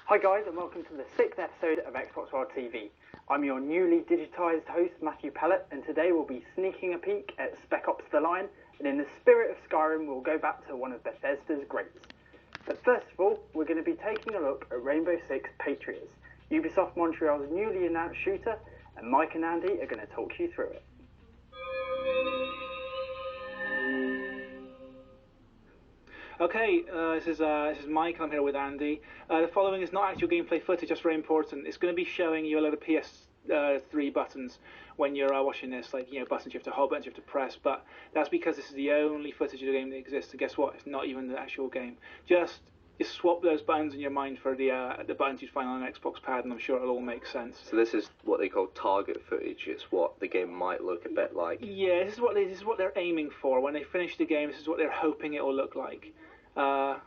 Hi guys, and welcome to the 6th episode of Xbox World TV. I'm your newly digitised host, Matthew Pellett, and today we'll be sneaking a peek at Spec Ops: The Line, and in the spirit of Skyrim, we'll go back to one of Bethesda's greats. But first of all, we're going to be taking a look at Rainbow Six Patriots, Ubisoft Montreal's newly announced shooter, and Mike and Andy are going to talk you through it. Okay, this is Mike. I'm here with Andy. The following is not actual gameplay footage. That's very important. It's going to be showing you a lot of PS3 buttons when you're watching this, like buttons you have to hold, buttons you have to press. But that's because this is the only footage of the game that exists. And guess what? It's not even the actual game. Just swap those buttons in your mind for the buttons you'd find on an Xbox pad, and I'm sure it'll all make sense. So this is what they call target footage. It's what the game might look a bit like. Yeah, this is what they're aiming for. When they finish the game, this is what they're hoping it will look like. God,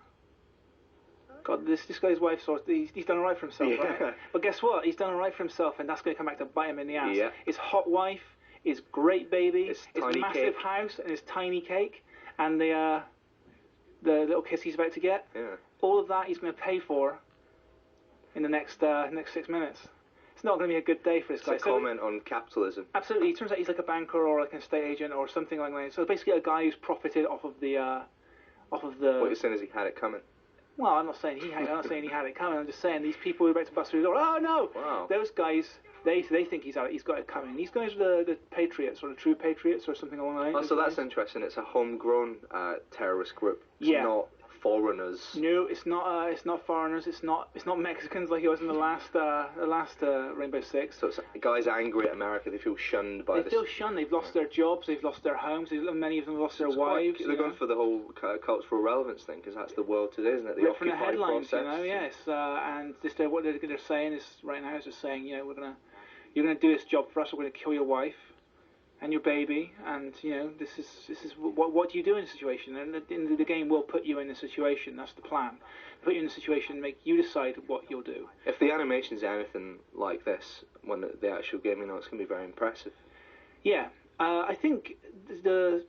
this guy's wife he's done alright for himself, yeah. Right? But guess what? He's done alright for himself, and that's going to come back to bite him in the ass. Yeah. His hot wife, his great baby, his massive cake. house, and his tiny cake, and the little kiss he's about to get. Yeah. All of that he's going to pay for in the next 6 minutes. It's not going to be a good day for this guy. It's a comment on capitalism. Absolutely. It turns out he's like a banker or like an estate agent or something like that. So basically a guy who's profited off of the What you're saying is he had it coming. Well, I'm not saying he had it coming. I'm just saying these people who are about to bust through the door. Oh no! Wow. Those guys, they think he's got it coming. These guys are the Patriots or the True Patriots or something along those lines. Oh, so that's interesting. It's a homegrown terrorist group. It's not foreigners. No, it's not. It's not foreigners. It's not Mexicans like it was in the last Rainbow Six. So it's guys angry at America. They feel shunned by this. They feel shunned. They've lost their jobs. They've lost their homes. Many of them have lost their wives. They're going for the whole cultural relevance thing because that's the world today, isn't it? The from the headlines, process. Yes. And just what they're saying is right now is just saying, you're gonna do this job for us. We're gonna kill your wife and your baby, and this is what do you do in a situation? And the game will put you in a situation. That's the plan. Put you in a situation, make you decide what you'll do. If the animation's anything like this, when the actual game, it's going to be very impressive. Yeah, I think to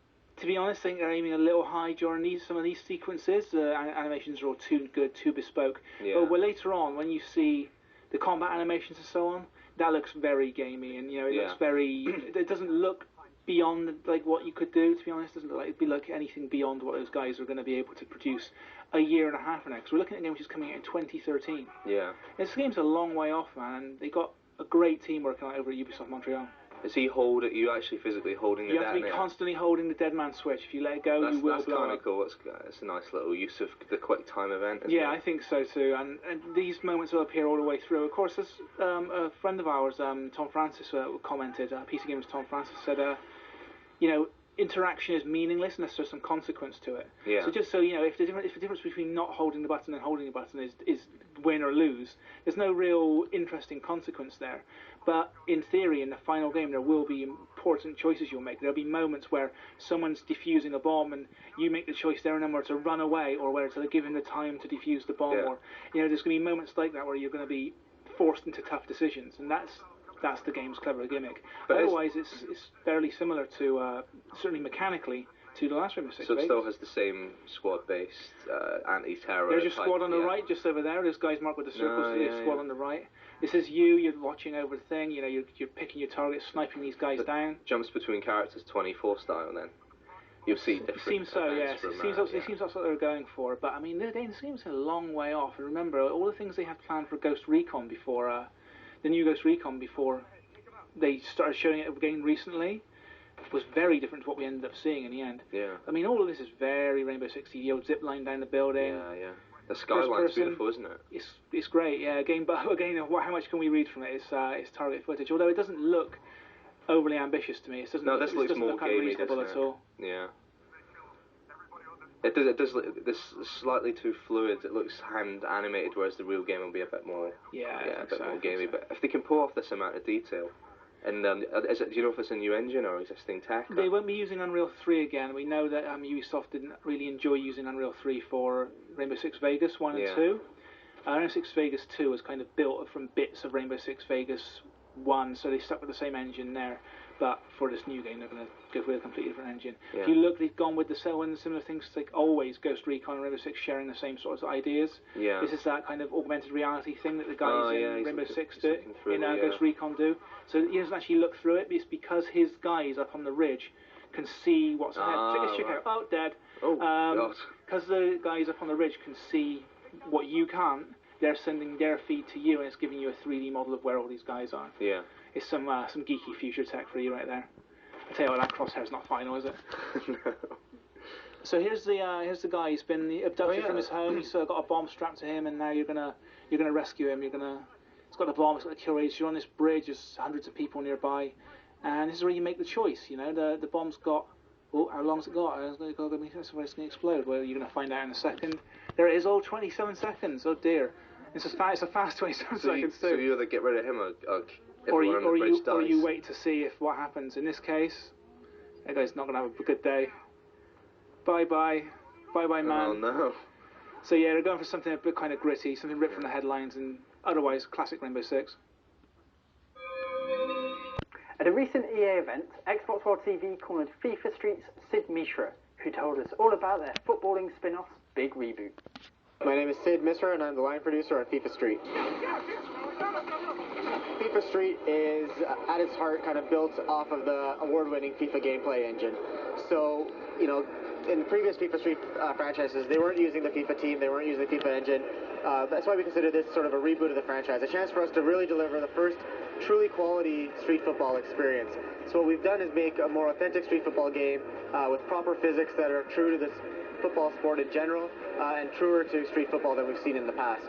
be honest, I think they're aiming a little high during some of these sequences. The animations are all too good, too bespoke. Yeah. But later on, when you see the combat animations and so on, that looks very gamey, and it looks very. It doesn't look beyond like what you could do. To be honest, it doesn't look like anything beyond what those guys are going to be able to produce a year and a half from now. Because we're looking at a game which is coming out in 2013. Yeah. This game's a long way off, man, and they got a great team working on it over at Ubisoft Montreal. Is he holding? You actually physically holding the You have to be constantly holding the dead man switch. If you let it go, you will blow up. That's kind of cool. It's a nice little use of the quick time event. Yeah, I think so too. And these moments will appear all the way through. Of course, there's a friend of ours, Tom Francis, commented. PC Gamer's Tom Francis said, interaction is meaningless unless there's some consequence to it. Yeah. So just so if the difference between not holding the button and holding the button is win or lose, there's no real interesting consequence there. But in theory, in the final game, there will be important choices you'll make. There'll be moments where someone's defusing a bomb and you make the choice there and then whether to run away or whether to give him the time to defuse the bomb. Yeah. Or there's going to be moments like that where you're going to be forced into tough decisions, and that's the game's clever gimmick. But otherwise, it's fairly similar to, certainly mechanically, to the last Rainbow Six. So it still has the same squad-based anti-terror. There's your squad on the right, just over there. There's guys marked with the circles. There's squad on the right. This is you're watching over the thing. You're picking your targets, sniping these guys down. Jumps between characters 24 style then. You'll see different. It seems so, yes. It seems that's what they're going for. But I mean, it seems a long way off. And remember, all the things they had planned for Ghost Recon before, the new Ghost Recon before they started showing it again recently, was very different to what we ended up seeing in the end. Yeah. I mean, all of this is very Rainbow Six. The old zip line down the building. Yeah. The skyline's beautiful, isn't it? It's great. Yeah. But again, how much can we read from it? It's target footage. Although it doesn't look overly ambitious to me. It doesn't. No, this looks more gamey, reasonable at all. Yeah. It does look this slightly too fluid. It looks hand animated, whereas the real game will be a bit more. Yeah, a bit more gamey. But if they can pull off this amount of detail. And do you know if it's a new engine or existing tech? They won't be using Unreal 3 again. We know that Ubisoft didn't really enjoy using Unreal 3 for Rainbow Six Vegas 1 and 2. Rainbow Six Vegas 2 was kind of built from bits of Rainbow Six Vegas 1, so they stuck with the same engine there. But for this new game, they're going to go with a completely different engine. Yeah. If you look, they've gone with the similar things, like always Ghost Recon and Rainbow Six sharing the same sorts of ideas. Yeah. This is that kind of augmented reality thing that the guys in Rainbow Six do, in Ghost Recon do. So he doesn't actually look through it, but it's because his guys up on the ridge can see what's ahead. Check this chick out. Oh, dead. Oh, God. Because the guys up on the ridge can see what you can't, they're sending their feed to you, and it's giving you a 3D model of where all these guys are. Yeah. It's some geeky future tech for you right there. I tell you what, that crosshair's not final, is it? No. So here's the guy. He's been abducted from his home. He's got a bomb strapped to him, and now you're gonna rescue him. He's got the bomb. It's got the kill rage. You're on this bridge. There's hundreds of people nearby, and this is where you make the choice. You know, the bomb's got. Oh, how long's it got? It's going to explode. Well, you're going to find out in a second. There it is. Oh, 27 seconds. Oh dear. It's a fast 27 seconds too. So you either get rid of him or you wait to see if what happens. In this case, that guy's not going to have a good day. Bye bye, man. Oh no. So yeah, they're going for something a bit kind of gritty, something ripped from the headlines, and otherwise classic Rainbow Six. At a recent EA event, Xbox World TV cornered FIFA Street's Sid Mishra, who told us all about their footballing spin-off's big reboot. My name is Sid Mishra, and I'm the line producer on FIFA Street. FIFA Street is, at its heart, kind of built off of the award-winning FIFA gameplay engine. So, you know, in previous FIFA Street franchises, they weren't using the FIFA team, they weren't using the FIFA engine. That's why we consider this sort of a reboot of the franchise, a chance for us to really deliver the first truly quality street football experience. So what we've done is make a more authentic street football game with proper physics that are true to this football sport in general and truer to street football than we've seen in the past.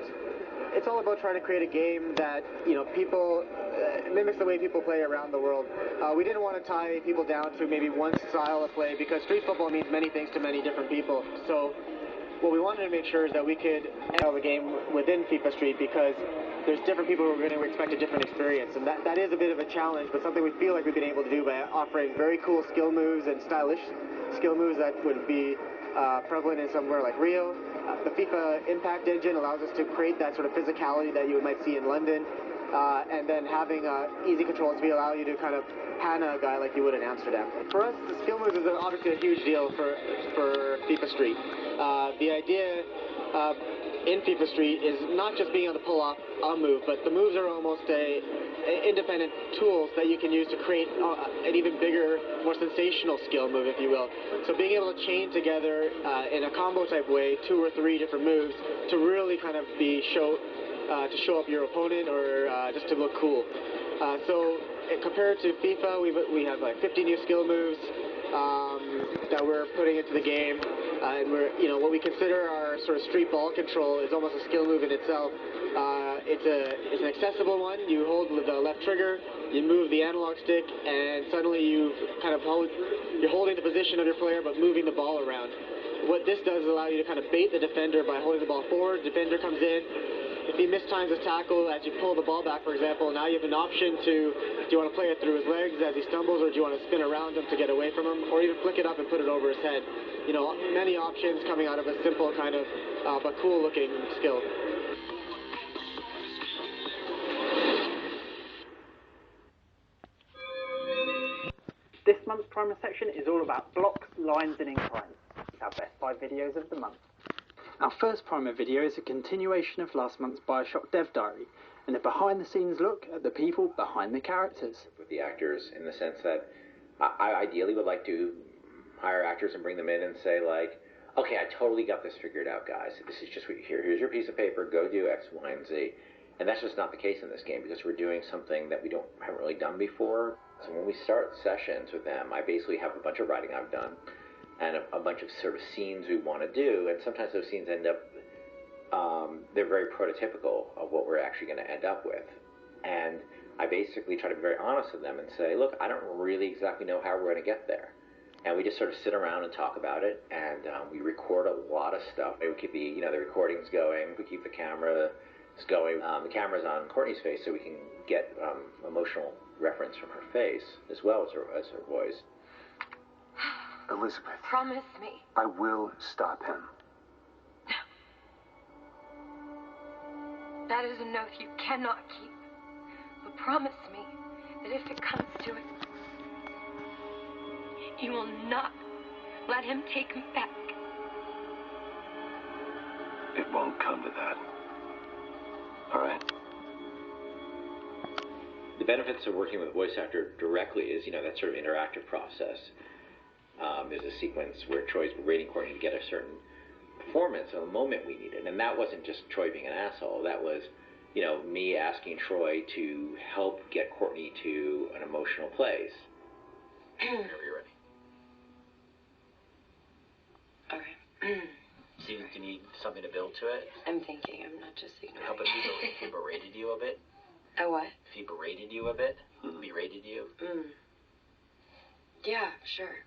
It's all about trying to create a game that, you know, people mimics the way people play around the world. We didn't want to tie people down to maybe one style of play because street football means many things to many different people. So what we wanted to make sure is that we could handle the game within FIFA Street because there's different people who are going to expect a different experience, and that is a bit of a challenge, but something we feel like we've been able to do by offering very cool skill moves and stylish skill moves that would be prevalent in somewhere like Rio. The FIFA Impact engine allows us to create that sort of physicality that you might see in London, and then having easy controls we allow you to kind of pan a guy like you would in Amsterdam. For us, the skill moves is obviously a huge deal for FIFA Street. The idea in FIFA Street is not just being able to pull off a move, but the moves are almost independent tools that you can use to create an even bigger, more sensational skill move, if you will. So being able to chain together in a combo type way 2 or 3 different moves to really kind of show up your opponent or just to look cool. So compared to FIFA, we have like 50 new skill moves that we're putting into the game, and we're, you know, what we consider our sort of street ball control is almost a skill move in itself. It's an accessible one. You hold the left trigger, you move the analog stick, and suddenly you're holding the position of your player but moving the ball around. What this does is allow you to kind of bait the defender by holding the ball forward. Defender comes in. If he mistimes his tackle as you pull the ball back, for example, now you have an option to, do you want to play it through his legs as he stumbles, or do you want to spin around him to get away from him, or even flick it up and put it over his head? You know, many options coming out of a simple kind of but cool looking skill. This month's Primer section is all about blocks, lines and inclines. It's our best 5 videos of the month. Our first Primer video is a continuation of last month's Bioshock Dev Diary, and a behind-the-scenes look at the people behind the characters. With the actors, in the sense that I ideally would like to hire actors and bring them in and say, like, okay, I totally got this figured out, guys. This is just, here's your piece of paper, go do X, Y, and Z. And that's just not the case in this game, because we're doing something that we haven't really done before. So when we start sessions with them, I basically have a bunch of writing I've done, and a bunch of sort of scenes we want to do, and sometimes those scenes end up, they're very prototypical of what we're actually going to end up with. And I basically try to be very honest with them and say, look, I don't really exactly know how we're going to get there. And we just sort of sit around and talk about it, and we record a lot of stuff. We keep the recordings going, we keep the cameras going. The camera's on Courtney's face, so we can get emotional reference from her face as well as her voice. Elizabeth. Promise me. I will stop him. That is an oath you cannot keep. But promise me that if it comes to it, You will not let him take me back. It won't come to that. All right? The benefits of working with a voice actor directly is, that sort of interactive process. There's a sequence where Troy's berating Courtney to get a certain performance of a moment we needed. And that wasn't just Troy being an asshole. That was, me asking Troy to help get Courtney to an emotional place. Whenever you're ready. Okay. Do you need something to build to it? I'm thinking. I'm not just ignoring. Help if he berated you a bit? A what? If he berated you a bit? Berated you? Yeah, sure.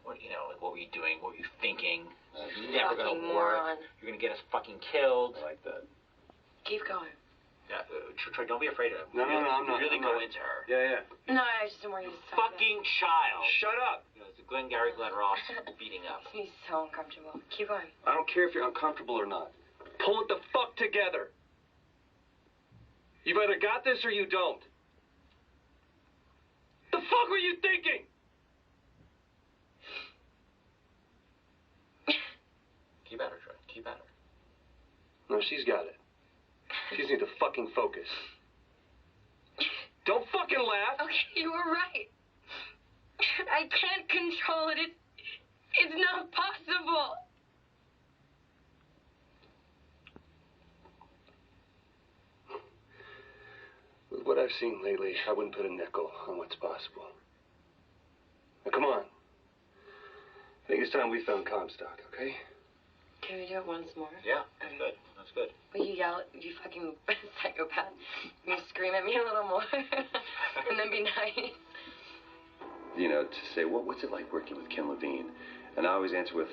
What, what were you doing? What were you thinking? You're never Fucking gonna work. moron. You're gonna get us fucking killed. I like that. Keep going. Yeah, Troy, don't be afraid of him. No, I'm not. Really go into her. Yeah. No, I just don't want you to stop Fucking child. Shut up! It's Glengarry Glen Ross beating up. That. He's so uncomfortable. Keep going. I don't care if you're uncomfortable or not. Pull it the fuck together. You've either got this or you don't. The fuck were you thinking? Keep at her, Troy. Keep at her. No, she's got it. She just needs to fucking focus. Don't fucking laugh! Okay, you were right. I can't control it. It's not possible. With what I've seen lately, I wouldn't put a nickel on what's possible. Now, come on. I think it's time we found Comstock, okay? Can we do it once more? Yeah, that's good. That's good. Will you yell, you fucking psychopath? Will you scream at me a little more? And then be nice? To say, what's it like working with Ken Levine? And I always answer with,